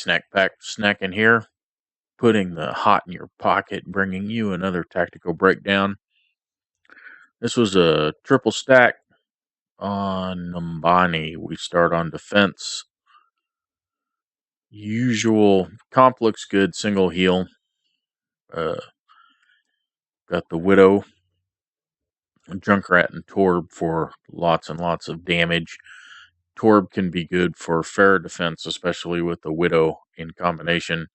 snack pack snack in here, putting the hot in your pocket, bringing you another tactical breakdown. This was a triple stack on Numbani. We start on defense. Usual comp looks good, single heal. Got the Widow, Junkrat, and Torb for lots and lots of damage. Torb can be good for fair defense, especially with the Widow in combination.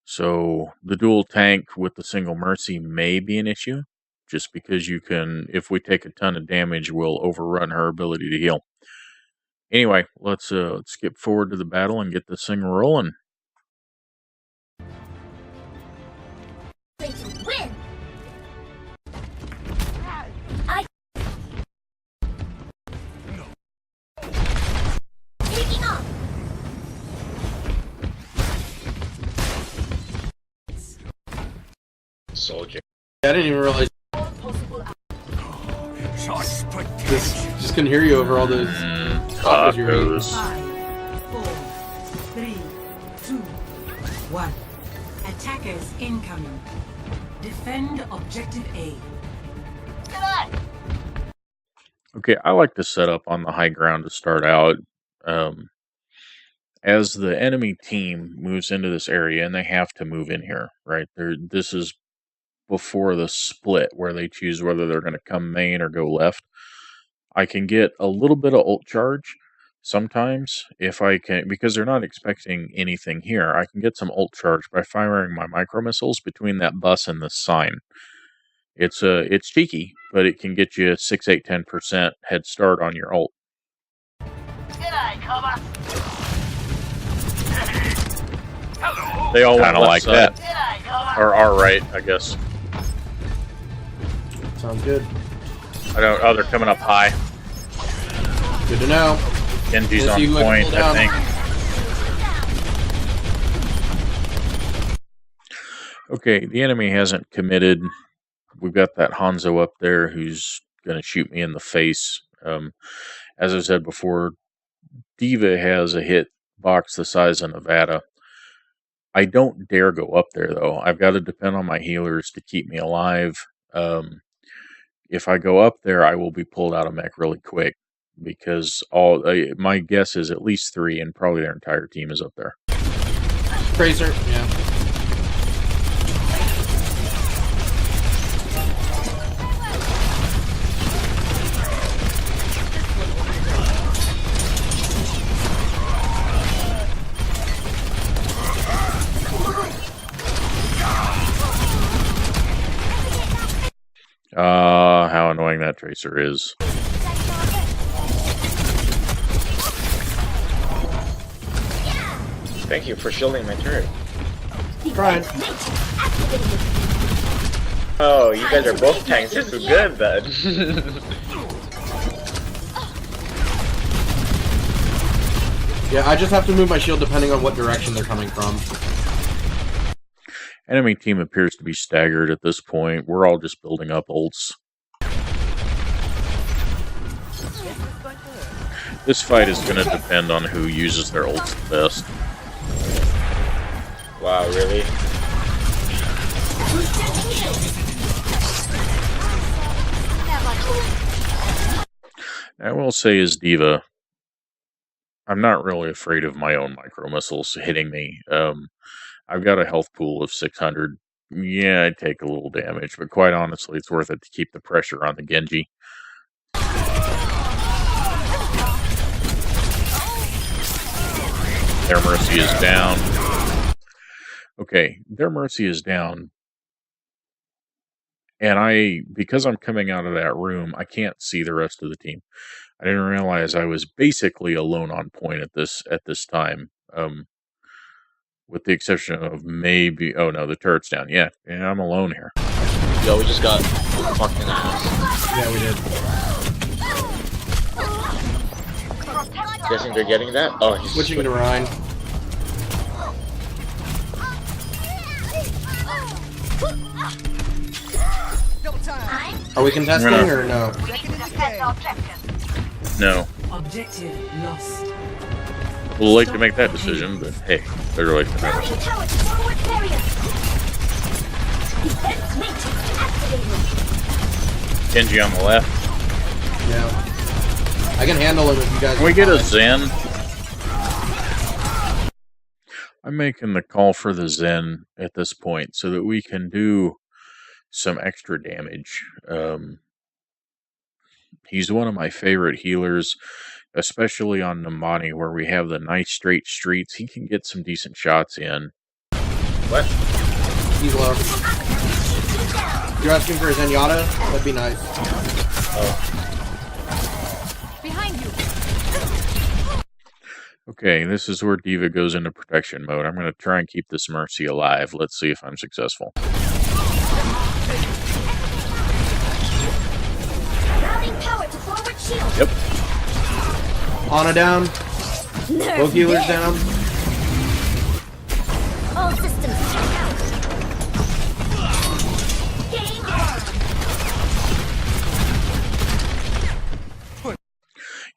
So the dual tank with the single Mercy may be an issue, just because you can, if we take a ton of damage, we'll overrun her ability to heal. Anyway, let's skip forward to the battle and get this thing rolling. Win. Taking off. Soldier. I didn't even realize this. Just couldn't hear you over all those. Tacos. 5, 4, 3, 2, 1. Attackers incoming. Defend objective A. Okay, I like to set up on the high ground to start out. As the enemy team moves into this area, and they have to move in here, right? This is before the split where they choose whether they're going to come main or go left. I can get a little bit of ult charge sometimes if I can, because they're not expecting anything here. I can get some ult charge by firing my micro missiles between that bus and this sign. It's cheeky, but it can get you 6, 8, 10% head start on your ult. They all kind of like that, or are right, I guess. Sounds good. I don't. Oh, they're coming up high. Good to know. Genji's on point, I think. Okay, the enemy hasn't committed. We've got that Hanzo up there who's going to shoot me in the face. As I said before, D.Va has a hit box the size of Nevada. I don't dare go up there, though. I've got to depend on my healers to keep me alive. If I go up there, I will be pulled out of mech really quick, because my guess is at least 3, and probably their entire team is up there. Tracer, yeah. How annoying that Tracer is. Thank you for shielding my turret. Trying. Oh, you guys are both tanks. This is good then. Yeah, I just have to move my shield depending on what direction they're coming from. Enemy team appears to be staggered at this point. We're all just building up ults. This fight is going to depend on who uses their ults the best. Wow, really? I will say as D.Va, I'm not really afraid of my own micro missiles hitting me. I've got a health pool of 600. Yeah, I take a little damage, but quite honestly, it's worth it to keep the pressure on the Genji. Their Mercy is down. Okay, their Mercy is down. And because I'm coming out of that room, I can't see the rest of the team. I didn't realize I was basically alone on point at this time. With the exception of maybe... Oh, no, the turret's down. Yeah, I'm alone here. Yo, we just got fucked in the ass. Yeah, we did. Guessing they're getting that? Oh, he's Switching to Rhine. Are we contesting or no? No. Objective lost. A little late to make that decision, but hey, better late than never. Rallying tower to forward barrier. Defense matrix activated. Genji on the left. Yeah. I can handle him if you guys. Can we get a Zen? I'm making the call for the Zen at this point so that we can do some extra damage. He's one of my favorite healers, especially on Numbani, where we have the nice straight streets. He can get some decent shots in. What? He's low. You're asking for a Zenyatta? That'd be nice. Oh. Behind you. Okay, this is where D.Va goes into protection mode. I'm going to try and keep this Mercy alive. Let's see if I'm successful. Routing power to forward shield. Yep. Ana down. Both healers down. All systems check out. Game on.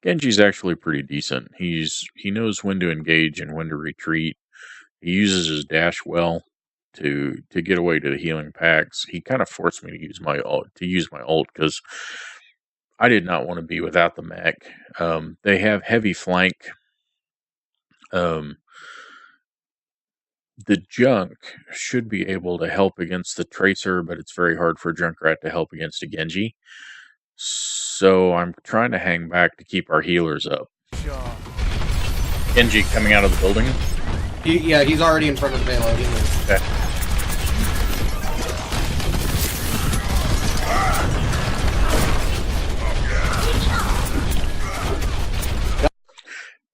Genji's actually pretty decent. He knows when to engage and when to retreat. He uses his dash well to get away to the healing packs. He kind of forced me to use my ult because I did not want to be without the mech. They have heavy flank. The Junk should be able to help against the Tracer, but it's very hard for Junkrat to help against a Genji. So I'm trying to hang back to keep our healers up. Genji coming out of the building. Yeah, he's already in front of the payload. Okay.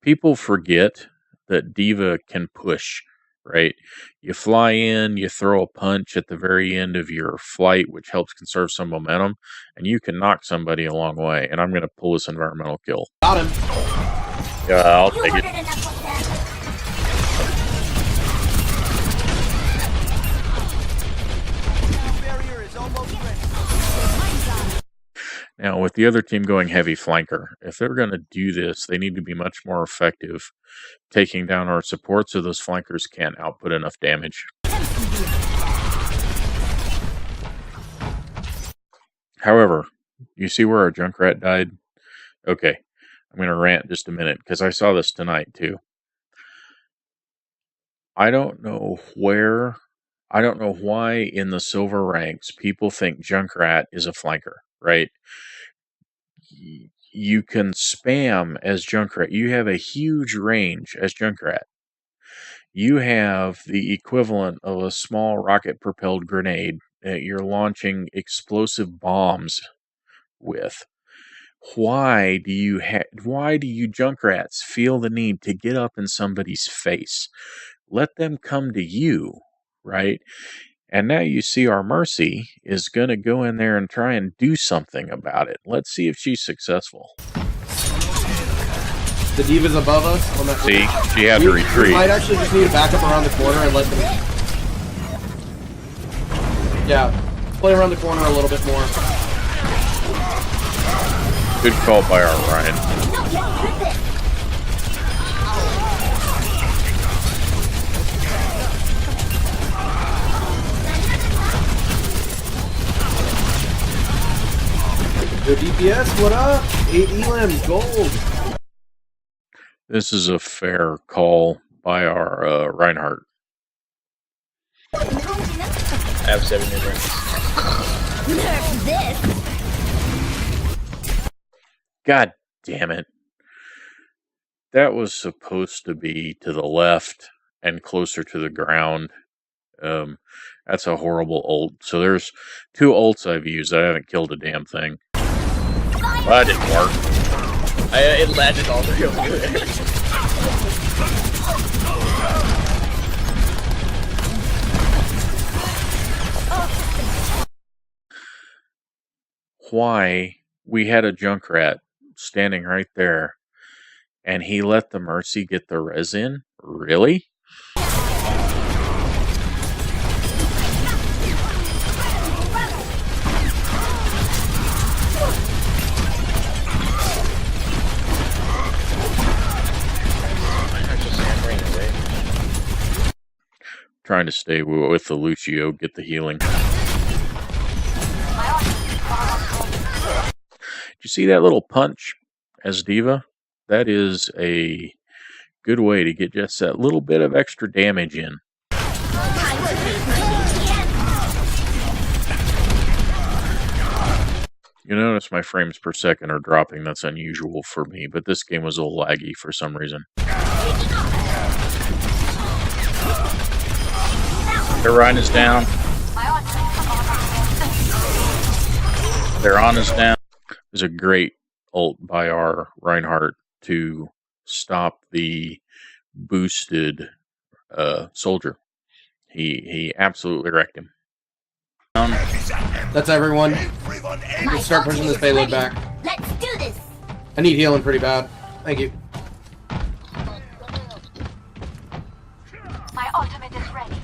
People forget that D.Va can push, right? You fly in, you throw a punch at the very end of your flight, which helps conserve some momentum, and you can knock somebody a long way. And I'm going to pull this environmental kill. Got him. Yeah, I'll take it. Now, with the other team going heavy flanker, if they're going to do this, they need to be much more effective taking down our support so those flankers can't output enough damage. However, you see where our Junkrat died? Okay, I'm going to rant just a minute because I saw this tonight too. I don't know why in the silver ranks people think Junkrat is a flanker, right? You can spam as Junkrat. You have a huge range as Junkrat. You have the equivalent of a small rocket-propelled grenade that you're launching explosive bombs with. Why do you Junkrats feel the need to get up in somebody's face? Let them come to you, right? And now you see our Mercy is going to go in there and try and do something about it. Let's see if she's successful. The D.Va's above us. On that See, she had to retreat. We might actually just need to back up around the corner and let them... Yeah, play around the corner a little bit more. Good call by our Ryan. Good DPS, what up? 8 elims, gold. This is a fair call by our Reinhardt. I have 7 new rings. Nerf this. God damn it. That was supposed to be to the left and closer to the ground. That's a horrible ult. So there's 2 ults I've used. I haven't killed a damn thing. Well, that didn't work. It landed all the way over there. Why we had a Junkrat standing right there and he let the Mercy get the res in? Really? trying to stay with the Lucio, get the healing. Did you see that little punch as Diva? That is a good way to get just that little bit of extra damage in. You notice my frames per second are dropping. That's unusual for me, but this game was a little laggy for some reason. Their Rhine is down. Their On is down. There's a great ult by our Reinhardt to stop the boosted soldier. He absolutely wrecked him. That's everyone. Let's start pushing this payload back. Let's do this. I need healing pretty bad. Thank you. My ultimate is ready.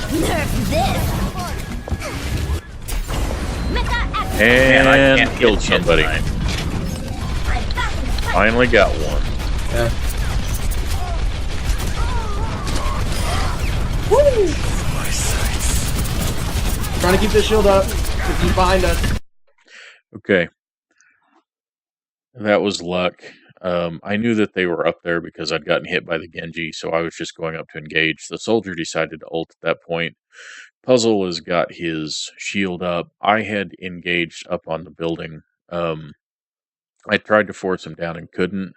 Nerf this. And killed somebody. Finally got one. Yeah. Woo! Trying to keep this shield up. He's behind us. Okay. That was luck. I knew that they were up there because I'd gotten hit by the Genji, so I was just going up to engage. The soldier decided to ult at that point. Puzzle has got his shield up. I had engaged up on the building. I tried to force him down and couldn't.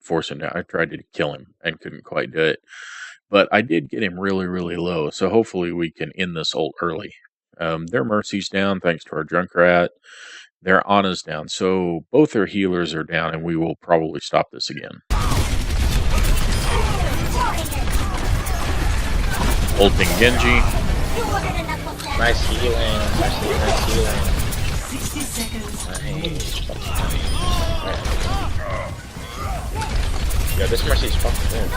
Force him down. I tried to kill him and couldn't quite do it. But I did get him really, really low, so hopefully we can end this ult early. Their Mercy's down thanks to our Junkrat. Their Ana's down, so both their healers are down, and we will probably stop this again. Ulting Genji. Nice healing. Nice healing. 60 seconds. Nice. Yeah, this Mercy's fucking good.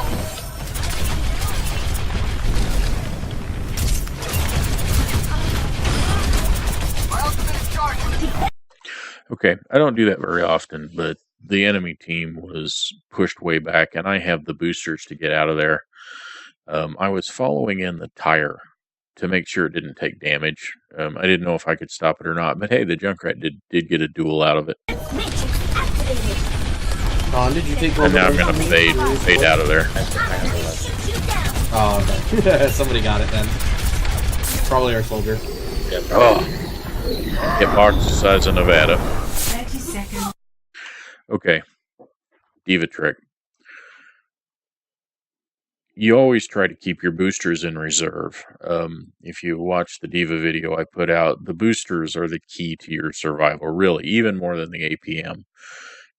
Okay, I don't do that very often, but the enemy team was pushed way back, and I have the boosters to get out of there. I was following in the tire to make sure it didn't take damage. I didn't know if I could stop it or not, but hey, the Junkrat did get a duel out of it. Did you take? And now I'm gonna fade out of there. Oh, okay. Somebody got it then. Probably our soldier. Yeah, Hitbox the size of Nevada. 30 seconds. Okay. Diva trick. You always try to keep your boosters in reserve. If you watch the Diva video I put out, the boosters are the key to your survival, really, even more than the APM.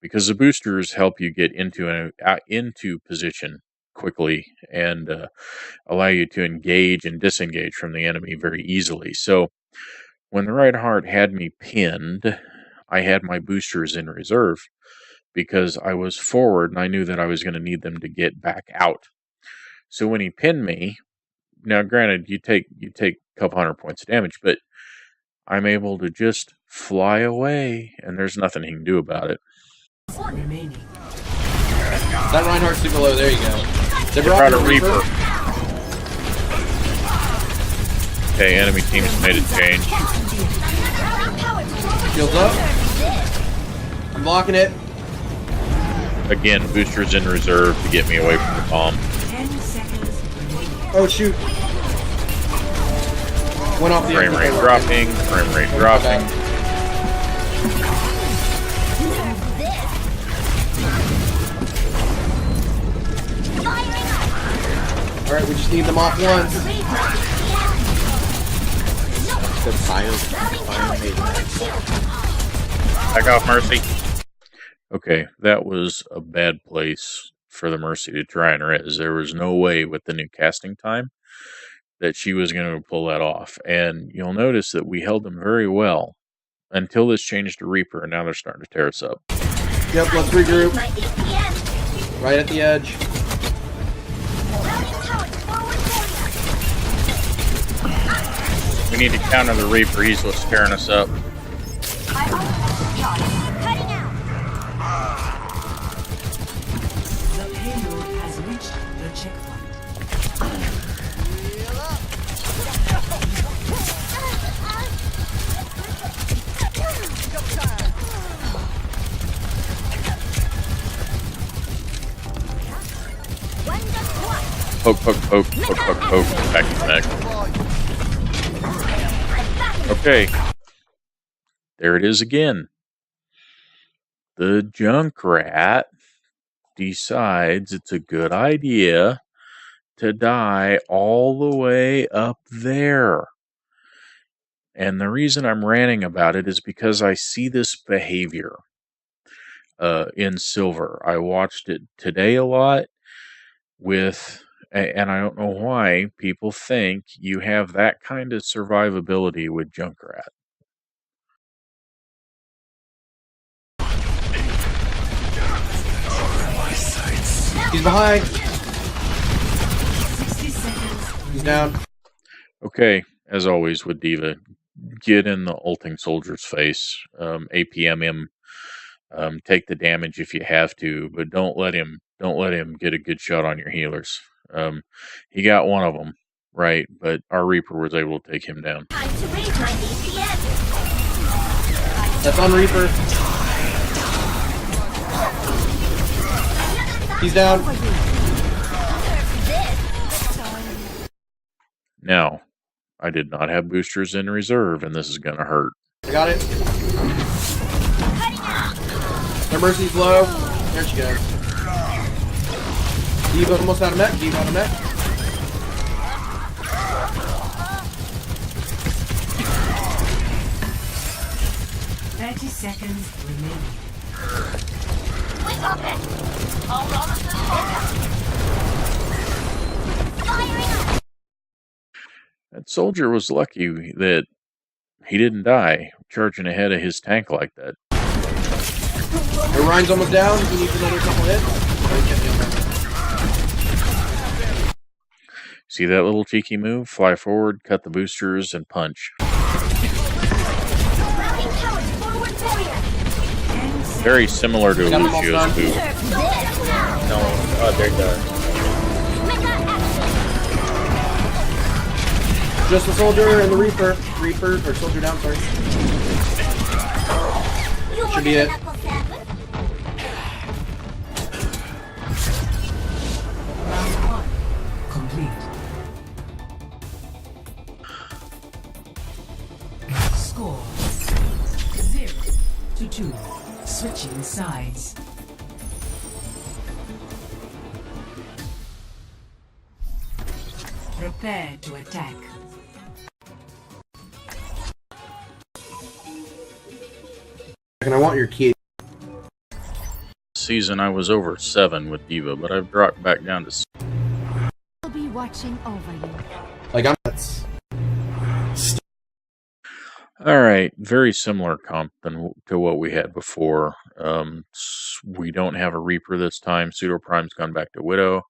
Because the boosters help you get into position quickly and allow you to engage and disengage from the enemy very easily. So when the Reinhardt had me pinned, I had my boosters in reserve because I was forward and I knew that I was going to need them to get back out. So when he pinned me, now granted you take a couple 100 points of damage, but I'm able to just fly away and there's nothing he can do about it. Remaining. That Reinhardt's super low. There you go. They brought a Reaper. Okay, enemy team's made a change. Shields up. I'm blocking it. Again, boosters in reserve to get me away from the bomb. 10 seconds remaining. Oh shoot. Went off the Frame rate dropping. Frame rate dropping. Alright, we just need them off once. The fire Back off, Mercy. Okay, that was a bad place for the Mercy to try and res. There was no way with the new casting time that she was going to pull that off. And you'll notice that we held them very well until this changed to Reaper, and now they're starting to tear us up. Yep, let's regroup. Right at the edge. We need to counter the Reaper. He's what's tearing us up. payload has reached the checkpoint. Poke, poke, poke, poke, poke, poke. Back to back. Okay. There it is again. The Junkrat decides it's a good idea to die all the way up there. And the reason I'm ranting about it is because I see this behavior in Silver. I watched it today a lot and I don't know why people think you have that kind of survivability with Junkrat. He's behind. 60 seconds. He's down. Okay, as always with Diva, get in the ulting soldier's face, APM him, take the damage if you have to, but don't let him get a good shot on your healers. He got one of them, right, but our Reaper was able to take him down. Time to raise my DPS. That's on Reaper. He's down. Now, I did not have boosters in reserve, and this is going to hurt. I got it. Their Mercy's low. There she goes. Diva almost out of mech. Diva out of mech. Thirty seconds remaining. Wake up it. Hold on to the firing up. That soldier was lucky that he didn't die charging ahead of his tank like that. Orion's almost down. He needs another couple hits. See that little cheeky move? Fly forward, cut the boosters, and punch. Routing towers forward warrior. Very similar to Got him all Lucio's done. move. Nerf this. No, they're done. Mecha action. Just the soldier and the Reaper. Reaper, or soldier down, sorry. You Should be wanted it. a knuckle sandwich? Round one complete. Score 0-2. Switching sides. Prepare to attack. And I want your key. Season I was over 7 with Diva, but I've dropped back down to 6. I'll be watching over you. Like, I'm... Alright, very similar comp to what we had before. We don't have a Reaper this time. Pseudo Prime's gone back to Widow.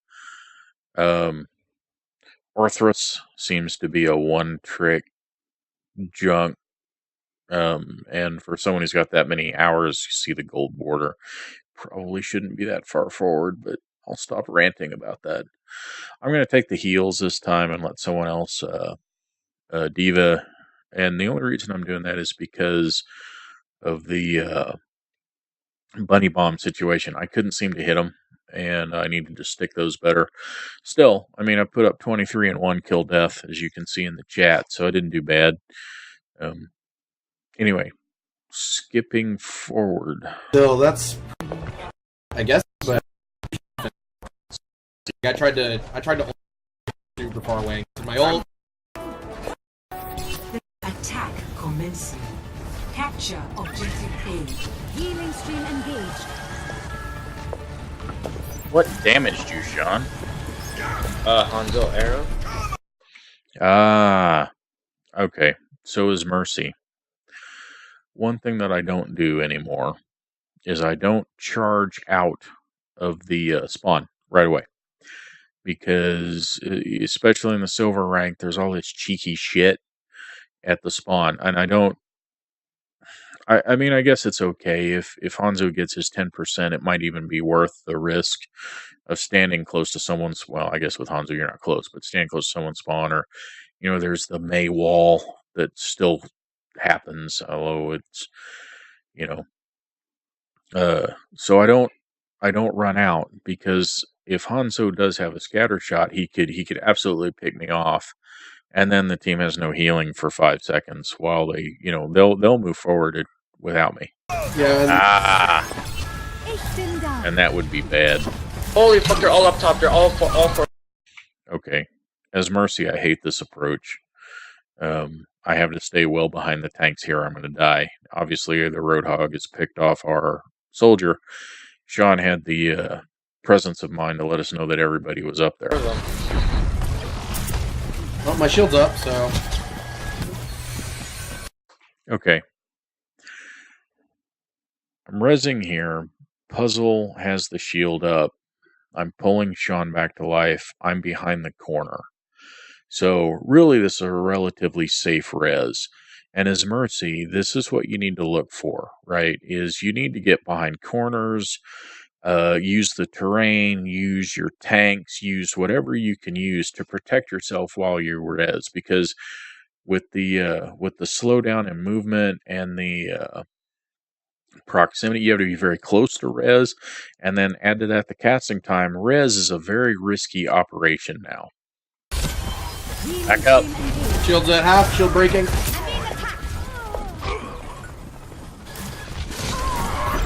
Orthrus seems to be a one-trick junk. And for someone who's got that many hours, you see the gold border. Probably shouldn't be that far forward, but I'll stop ranting about that. I'm going to take the heals this time and let someone else, Diva. And the only reason I'm doing that is because of the bunny bomb situation. I couldn't seem to hit them, and I needed to stick those better. Still, I mean, I put up 23 and 1 kill death, as you can see in the chat, so I didn't do bad. Anyway, skipping forward. So that's... I guess, but... I tried to super far away. My ult... Attack commencing. Capture objective A. Healing stream engaged. What damaged you, Sean? Hanzo arrow. Ah, okay. So is Mercy. One thing that I don't do anymore is I don't charge out of the spawn right away. Because, especially in the silver rank, there's all this cheeky shit at the spawn. And I don't I mean, I guess it's okay if Hanzo gets his 10%. It might even be worth the risk of standing close to someone's. Well, I guess with Hanzo you're not close, but standing close to someone's spawn, or there's the May wall that still happens. Although it's you know, so I don't run out, because if Hanzo does have a scatter shot, he could absolutely pick me off, and then the team has no healing for 5 seconds while they'll move forward without me. Yeah. And that would be bad. Holy fuck, they're all up top. They're all for. Okay. As Mercy, I hate this approach. I have to stay well behind the tanks here. I'm going to die. Obviously, the Roadhog has picked off our soldier. Sean had the presence of mind to let us know that everybody was up there. Well, my shield's up, so... Okay. I'm rezzing here. Puzzle has the shield up. I'm pulling Sean back to life. I'm behind the corner. So really, this is a relatively safe res. And as Mercy, this is what you need to look for, right? Is you need to get behind corners, use the terrain, use your tanks, use whatever you can use to protect yourself while you res. Because with the slowdown in movement and the proximity, you have to be very close to res, and then add to that the casting time. Res is a very risky operation now. Back up. Shield's at half, shield breaking.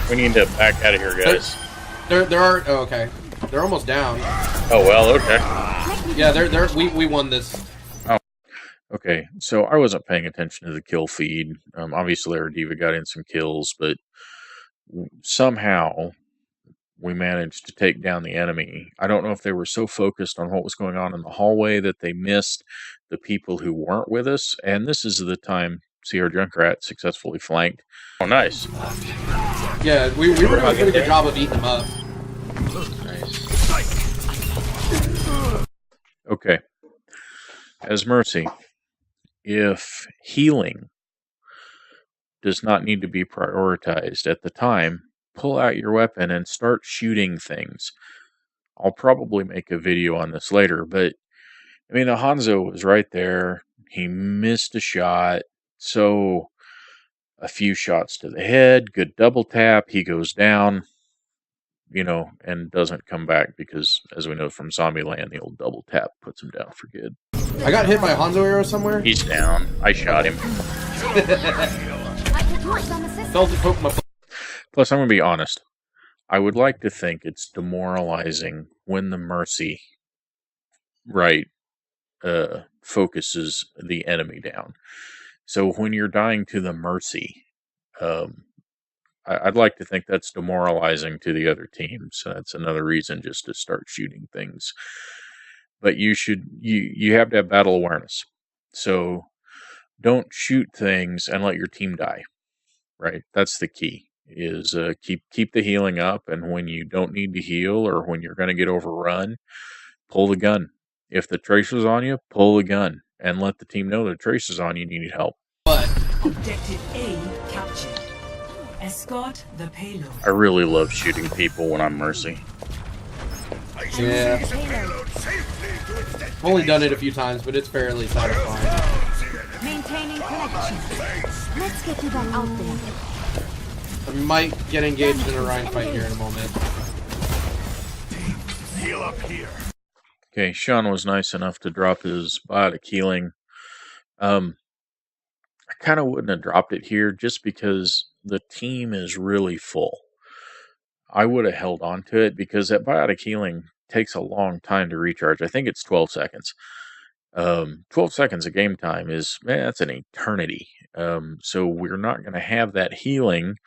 We need to back out of here, guys. There are... Oh, okay. They're almost down. Oh, well, okay. Yeah, we won this. Oh, okay. So I wasn't paying attention to the kill feed. Obviously, our D.Va got in some kills, but somehow we managed to take down the enemy. I don't know if they were so focused on what was going on in the hallway that they missed the people who weren't with us. And this is the time CR Junkrat successfully flanked. Oh, nice. Yeah, we were doing a pretty good job of eating them up. Nice. Okay. As Mercy, if healing does not need to be prioritized at the time, pull out your weapon and start shooting things. I'll probably make a video on this later, but I mean, the Hanzo was right there. He missed a shot, so a few shots to the head, good double tap, he goes down, and doesn't come back because, as we know from Zombieland, the old double tap puts him down for good. I got hit by a Hanzo arrow somewhere. He's down. I shot him. Felt it poke my... Plus, I'm going to be honest. I would like to think it's demoralizing when the Mercy, focuses the enemy down. So when you're dying to the Mercy, I'd like to think that's demoralizing to the other team. So that's another reason just to start shooting things. But you have to have battle awareness. So don't shoot things and let your team die. Right? That's the key. Is keep the healing up, and when you don't need to heal or when you're going to get overrun, pull the gun. If the tracer's on you, pull the gun and let the team know the tracer's on you and you need help. But Objective A captured. Escort the payload. I really love shooting people when I'm Mercy. yeah, I've only done it a few times, but it's fairly satisfying. Maintaining connection. Let's get you back out there. I might get engaged in a Rhine fight here in a moment. Heal up here. Okay, Sean was nice enough to drop his biotic healing. I kind of wouldn't have dropped it here just because the team is really full. I would have held on to it because that biotic healing takes a long time to recharge. I think it's 12 seconds. 12 seconds of game time that's an eternity. So we're not going to have that healing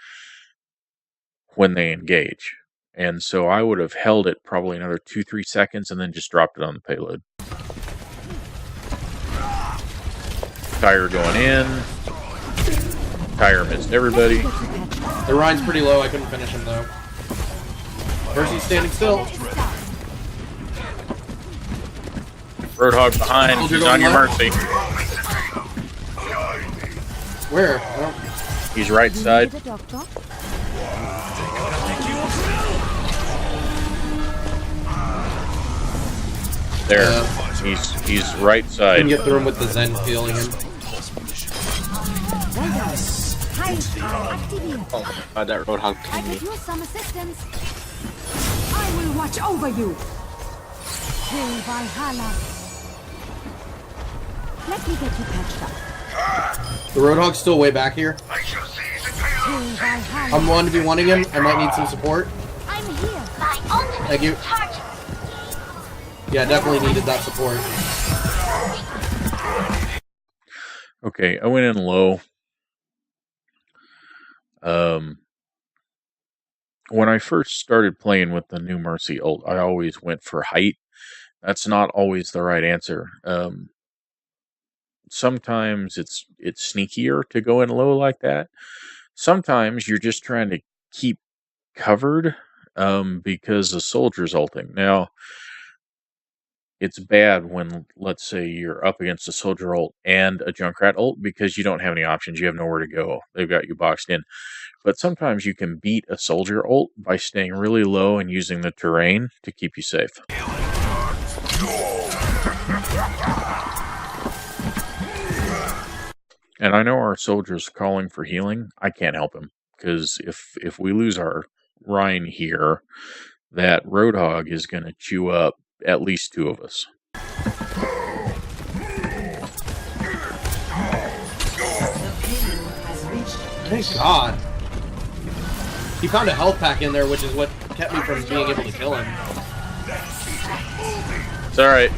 when they engage. And so I would have held it probably another 2-3 seconds and then just dropped it on the payload. Tire going in. Tire missed everybody. The Rhine's pretty low, I couldn't finish him though. Mercy's standing still. Roadhog behind. He's on your Mercy. Where? He's right side. The doctor? There. Yeah. He's right Can side. get through him with the Zen healing him. Well done. Hi, activate. Oh my god, that Roadhog I pinged me. could use some assistance. I will watch over you. Hail Valhalla. Let me get you patched up. The Roadhog's still way back here. Hail Valhalla. I'm 1v1ing him. I might need some support. I'm here. My ultimate Thank you. charge. Yeah, definitely needed that support. Okay, I went in low. When I first started playing with the new Mercy ult, I always went for height. That's not always the right answer. Sometimes it's sneakier to go in low like that. Sometimes you're just trying to keep covered because the soldier's ulting. Now, it's bad when, let's say, you're up against a soldier ult and a Junkrat ult because you don't have any options. You have nowhere to go. They've got you boxed in. But sometimes you can beat a soldier ult by staying really low and using the terrain to keep you safe. And I know our soldier's calling for healing. I can't help him because if we lose our Rhine here, that Roadhog is going to chew up at least two of us. The payload has reached Thank God. He found a health pack in there, which is what kept me from being able to kill him. It's alright.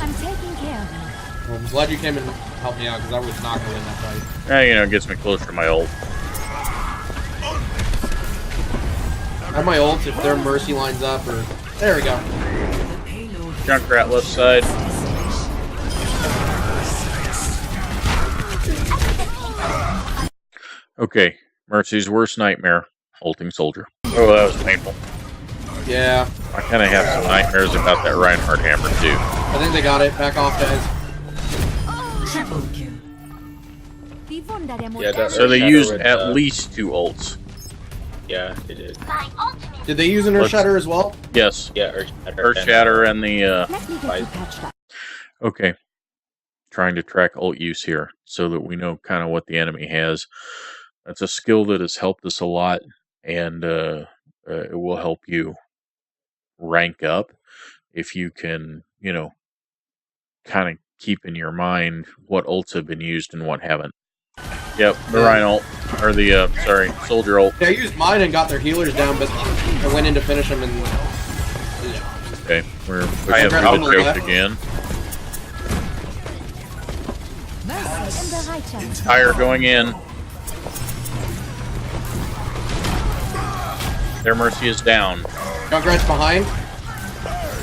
I'm taking care of you. Well, I'm glad you came and helped me out, because I was not going to win that fight. It gets me closer to my ult. I have my ult if their Mercy lines up, or... There we go. the payload. Junkrat left side. Okay, Mercy's worst nightmare, ulting soldier. Oh, that was painful. Yeah, I kind of have some nightmares about that Reinhardt hammer too. I think they got it. Back off, guys. Triple kill. Die Wunder der Yeah, that- So they Shadow used with, at least two ults. Yeah, they did. My ultimate. Did they use an Earth Let's- Shatter as well? Yes, Yeah, Earth Shatter and the Let me get you Right. patched up. okay. Trying to track ult use here so that we know kind of what the enemy has. That's a skill that has helped us a lot, and it will help you rank up if you can, kind of keep in your mind what ults have been used and what haven't. Yep, the Yeah. Rhine ult, or the, soldier ult. Yeah, I used mine and got their healers down, but I went in to finish them and... Yeah. Okay, we're I pushing have through on the the choke left. again. Mercy in Bereitschaft. Fire going in. Their Mercy is down. Junkrat's behind.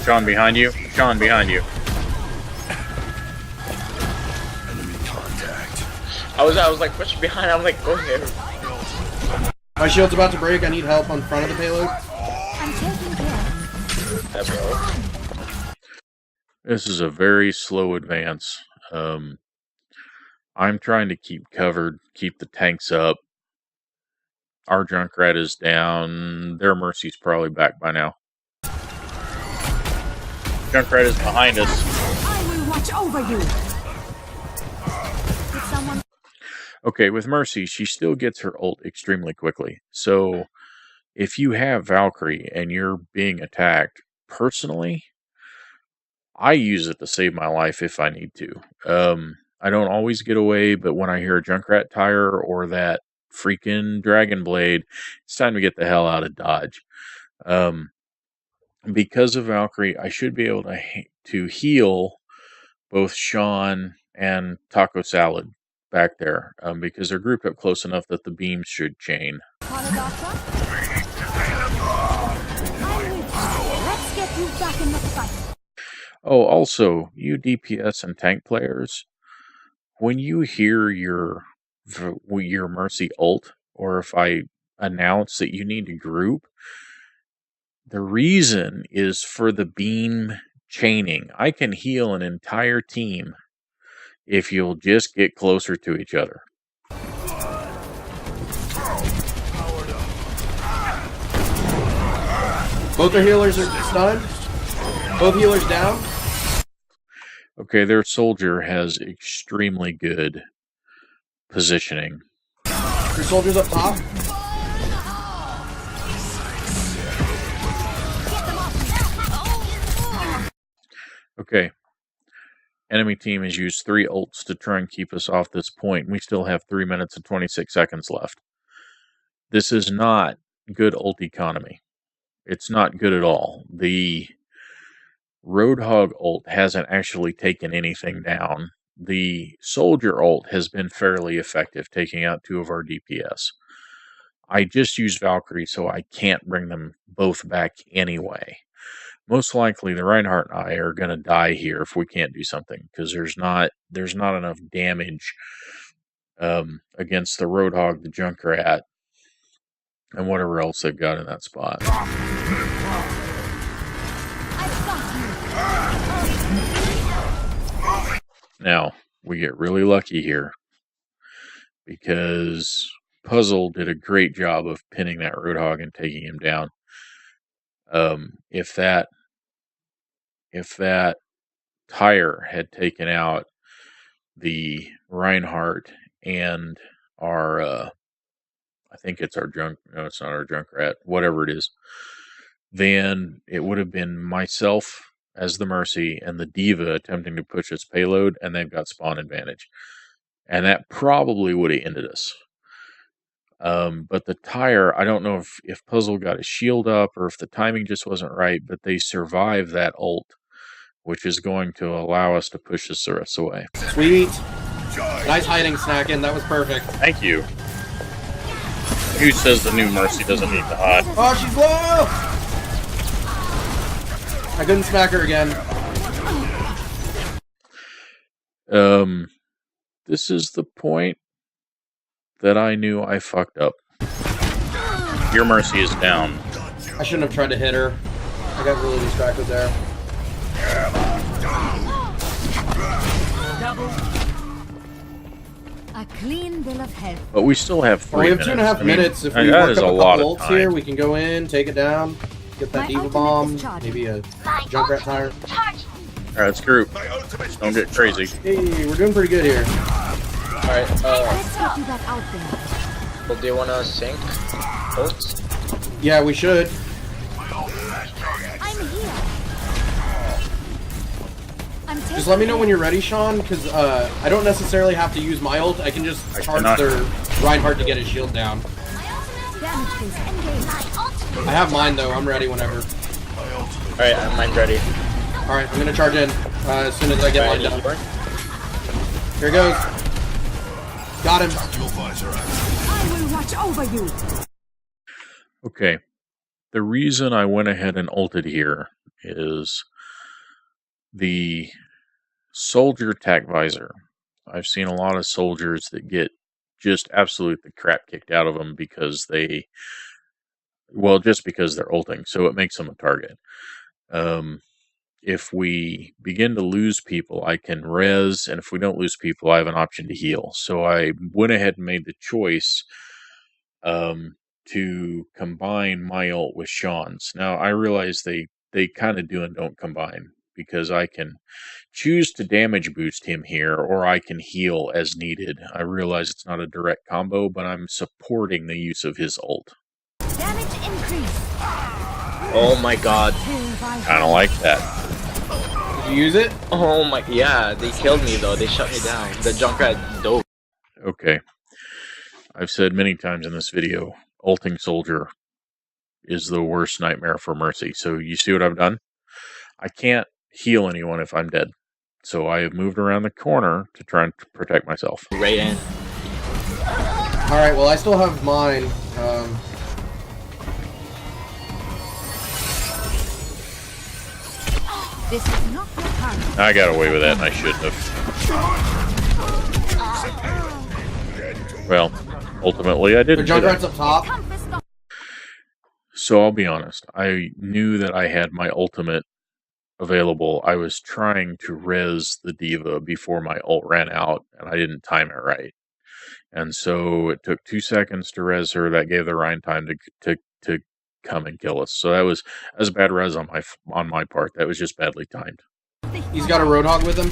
Sean behind you. Sean behind you. I was like pushing behind. I'm like, go ahead. My shield's about to break. I need help on front of the payload. I'm taking care of you. That bro. This is a very slow advance. I'm trying to keep covered, keep the tanks up. Our Junkrat is down. Their Mercy's probably back by now. Junkrat is behind us. I will watch over you. Did someone? Okay, with Mercy, she still gets her ult extremely quickly. So, if you have Valkyrie and you're being attacked, personally, I use it to save my life if I need to. I don't always get away, but when I hear a Junkrat tire or that freaking Dragon Blade, it's time to get the hell out of Dodge. Because of Valkyrie, I should be able to heal both Sean and Taco Salad back there, because they're grouped up close enough that the beams should chain. Call a doctor? I'm with you. Let's get you back in the fight. Oh, also, you DPS and tank players, when you hear your Mercy ult, or if I announce that you need to group, the reason is for the beam chaining. I can heal an entire team if you'll just get closer to each other. Both their healers are stunned. Both healers down. Okay, their soldier has extremely good positioning. Your soldiers up top. Okay. Enemy team has used 3 ults to try and keep us off this point. We still have 3 minutes and 26 seconds left. This is not good ult economy. It's not good at all. The Roadhog ult hasn't actually taken anything down. The Soldier ult has been fairly effective, taking out 2 of our DPS. I just used Valkyrie, so I can't bring them both back anyway. Most likely, the Reinhardt and I are going to die here if we can't do something, because there's not enough damage against the Roadhog, the Junkrat, and whatever else they've got in that spot. Now, we get really lucky here, because Puzzle did a great job of pinning that Roadhog and taking him down. If that tire had taken out the Reinhardt and our, I think it's our no, it's not our Junkrat, whatever it is, then it would have been myself as the Mercy and the Diva attempting to push its payload, and they've got spawn advantage. And that probably would have ended us. But the tire, I don't know if Puzzle got his shield up or if the timing just wasn't right, but they survived that ult, which is going to allow us to push this rest away. Sweet. Nice hiding, Snackin'. That was perfect. Thank you. Who says the new Mercy doesn't need to hide? Oh, she's low! I couldn't smack her again. This is the point that I knew I fucked up. Your Mercy is down. I shouldn't have tried to hit her. I got really distracted there. A clean bill of health. But we still have 3 Well, we have minutes. 2.5 minutes. If we that work is up a a lot couple of ults time. here, we can go in, take it down, get that My Diva ultimate bomb, is charged. maybe a Junkrat tire. Alright, let's group. Don't get crazy. Hey, we're doing pretty good here. Alright, Let's get you back out there. well, do you wanna sync ults? Yeah, we should. I'm here. I'm Just let me know when you're ready, Sean, because I don't necessarily have to use my ult. I can just charge cannot. their Reinhardt to get his shield down. damage boost engaged. I have mine, though. I'm ready whenever. Alright, mine's ready. Alright, I'm going to charge in as soon as I get lined up. Here it goes. Got him. I will watch over you. Okay. The reason I went ahead and ulted here is the soldier tac visor. I've seen a lot of soldiers that get just absolute the crap kicked out of them because just because they're ulting, so it makes them a target. If we begin to lose people, I can res, and if we don't lose people, I have an option to heal. So I went ahead and made the choice to combine my ult with Sean's. Now, I realize they kind of do and don't combine, because I can choose to damage boost him here, or I can heal as needed. I realize it's not a direct combo, but I'm supporting the use of his ult. Damage increase. Oh my god. Kind of like that. Did you use it? Oh my, yeah, they killed me though. They shut me down. The Junkrat dope. Okay. I've said many times in this video, ulting soldier is the worst nightmare for Mercy. So you see what I've done? I can't heal anyone if I'm dead. So I have moved around the corner to try and protect myself. Right in. Alright, well, I still have mine. This is not your time. I got away with that, and I shouldn't have. Well, ultimately, I The didn't. Junkrat's up top. So I'll be honest. I knew that I had my ultimate available. I was trying to res the Diva before my ult ran out, and I didn't time it right. And so it took 2 seconds to res her. That gave the Rhine time to come and kill us. So that was a bad res on my part. That was just badly timed. He's got a Roadhog with him.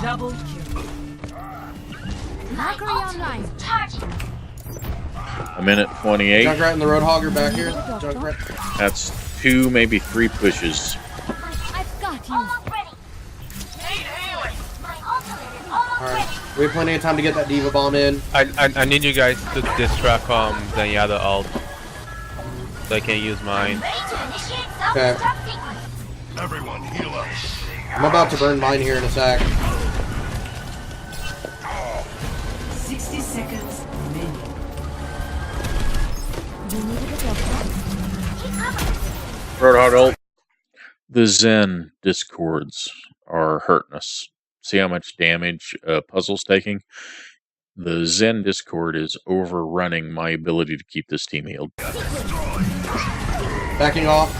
Double kill. Valkyrie online. A minute 28. Junkrat and the Roadhog are back here. Junkrat. That's 2, maybe 3 pushes. I've got you. Alright. We have plenty of time to get that Diva Bomb in. I need you guys to distract Zenyatta ult. So I can use mine. Okay. Everyone heal up. I'm about to burn mine here in a sec. 60 seconds remaining. You needed a doctor. Roadhog ult. The Zen discords are hurting us. See how much damage Puzzle's taking? The Zen discord is overrunning my ability to keep this team healed. Backing off.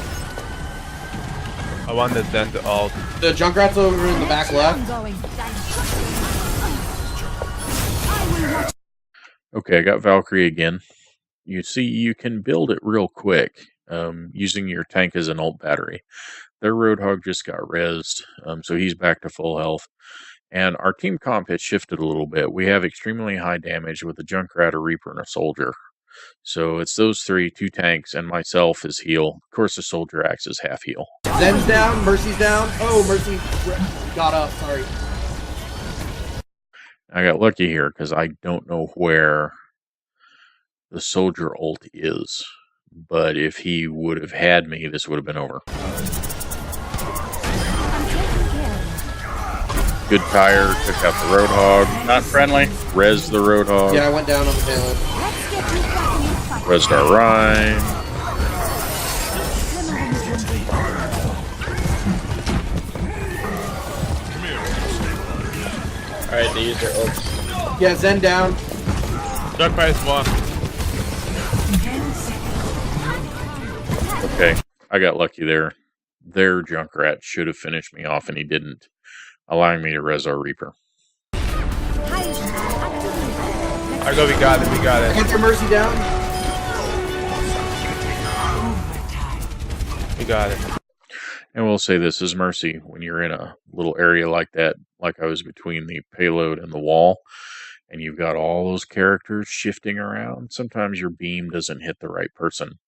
I want the Zen to ult. The Junkrat's over in the back left. Going. Okay, I got Valkyrie again. You see, you can build it real quick using your tank as an ult battery. Their Roadhog just got rezzed, so he's back to full health. And our team comp has shifted a little bit. We have extremely high damage with a Junkrat, a Reaper, and a Soldier. So it's those 3, 2 tanks, and myself as heal. Of course, the Soldier acts as half heal. Zen's down. Mercy's down. Oh, Mercy got up. Sorry. I got lucky here because I don't know where the Soldier ult is. But if he would have had me, this would have been over. Good tire, took out the Roadhog. Not friendly. Res the Roadhog. Yeah, I went down on the payload. Resed our Rhine. Alright, they use their ults. Yeah, Zen down. Junkrat is 1. 10 seconds. Okay, I got lucky there. Their Junkrat should have finished me off, and he didn't, allowing me to res our Reaper. Alright, go, we got it, we got it. Get your Mercy down. We got it. And we'll say this is Mercy when you're in a little area like that, like I was between the payload and the wall, and you've got all those characters shifting around. Sometimes your beam doesn't hit the right person.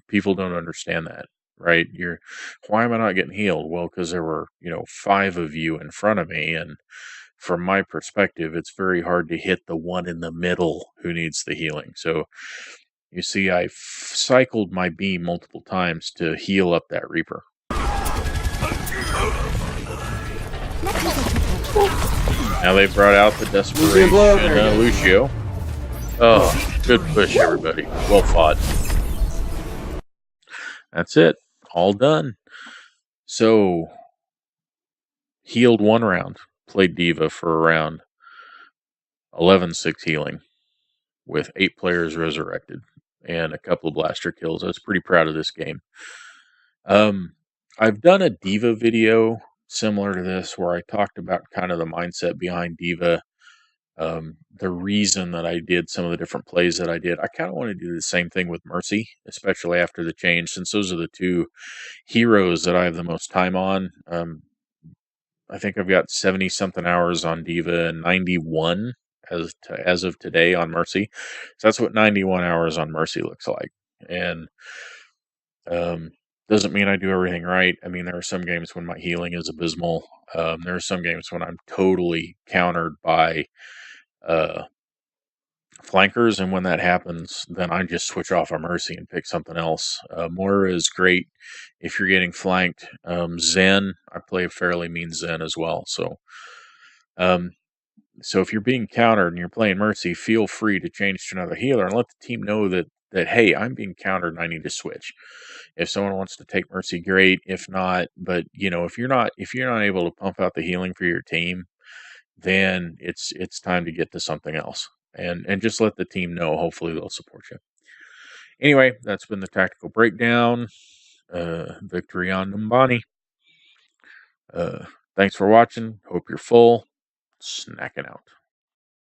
People don't understand that, right? Why am I not getting healed? Well, because there were 5 of you in front of me, and from my perspective, it's very hard to hit the one in the middle who needs the healing. So you see, I cycled my beam multiple times to heal up that Reaper. Now they brought out the desperation Lucio. Oh, good push, everybody. Well fought. That's it. All done. So, healed 1 round. Played Diva for around 11-6 healing with 8 players resurrected and a couple of blaster kills. I was pretty proud of this game. I've done a Diva video similar to this where I talked about kind of the mindset behind Diva, the reason that I did some of the different plays that I did. I kind of want to do the same thing with Mercy, especially after the change, since those are the 2 heroes that I have the most time on. I think I've got 70-something hours on Diva and 91 as of today on Mercy. So that's what 91 hours on Mercy looks like. And doesn't mean I do everything right. I mean, there are some games when my healing is abysmal. There are some games when I'm totally countered by flankers, and when that happens, then I just switch off a Mercy and pick something else. Moira is great if you're getting flanked. Zen, I play a fairly mean Zen as well. So if you're being countered and you're playing Mercy, feel free to change to another healer and let the team know that hey, I'm being countered and I need to switch. If someone wants to take Mercy, great. If not, but if you're not able to pump out the healing for your team, then it's time to get to something else. And just let the team know. Hopefully they'll support you. Anyway, that's been the tactical breakdown. Victory on Numbani. Thanks for watching. Hope you're full. Snacking out.